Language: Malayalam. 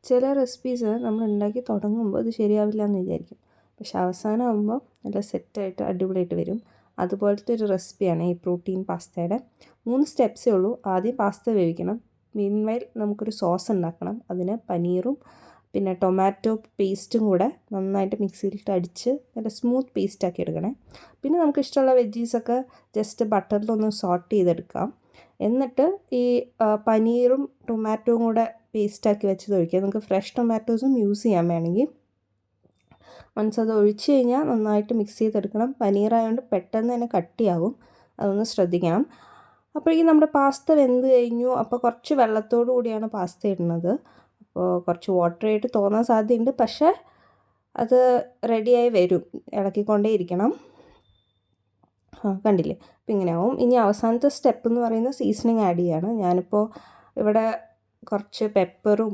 ചില റെസിപ്പീസ് നമ്മൾ ഉണ്ടാക്കി തുടങ്ങുമ്പോൾ ഇത് ശരിയാവില്ല എന്ന് വിചാരിക്കും, പക്ഷെ അവസാനമാകുമ്പോൾ നല്ല സെറ്റായിട്ട് അടിപൊളിയായിട്ട് വരും. അതുപോലത്തെ ഒരു റെസിപ്പിയാണ് ഈ പ്രോട്ടീൻ പാസ്തയുടെ. 3 സ്റ്റെപ്സേ ഉള്ളൂ. ആദ്യം പാസ്ത വേവിക്കണം. മീൻവൈൽ നമുക്കൊരു സോസ് ഉണ്ടാക്കണം. അതിന് പനീറും പിന്നെ ടൊമാറ്റോ പേസ്റ്റും കൂടെ നന്നായിട്ട് മിക്സിയിലിട്ട് അടിച്ച് നല്ല സ്മൂത്ത് പേസ്റ്റാക്കി എടുക്കണേ. പിന്നെ നമുക്ക് ഇഷ്ടമുള്ള വെജീസൊക്കെ ജസ്റ്റ് ബട്ടറിലൊന്ന് സോട്ട് ചെയ്തെടുക്കാം. എന്നിട്ട് ഈ പനീറും ടൊമാറ്റോയും കൂടെ പേസ്റ്റാക്കി വെച്ചത് ഒഴിക്കുക. നമുക്ക് ഫ്രഷ് ടൊമാറ്റോസും യൂസ് ചെയ്യാൻ വേണമെങ്കിൽ. വൺസ് അത് ഒഴിച്ച് കഴിഞ്ഞാൽ നന്നായിട്ട് മിക്സ് ചെയ്തെടുക്കണം. പനീറായതുകൊണ്ട് പെട്ടെന്ന് തന്നെ കട്ടിയാവും, അതൊന്ന് ശ്രദ്ധിക്കണം. അപ്പോഴേക്കും നമ്മുടെ പാസ്ത വെന്ത് കഴിഞ്ഞു. അപ്പോൾ കുറച്ച് വെള്ളത്തോടു കൂടിയാണ് പാസ്ത ഇടുന്നത്. അപ്പോൾ കുറച്ച് വാട്ടറി ആയിട്ട് തോന്നാൻ സാധ്യതയുണ്ട്, പക്ഷേ അത് റെഡിയായി വരും. ഇളക്കിക്കൊണ്ടേ ഇരിക്കണം. കണ്ടില്ലേ, അപ്പോൾ ഇങ്ങനെയാവും. ഇനി അവസാനത്തെ സ്റ്റെപ്പ് എന്ന് പറയുന്നത് സീസണിങ് ആഡ് ചെയ്യാണ്. ഞാനിപ്പോൾ ഇവിടെ കുറച്ച് പെപ്പറും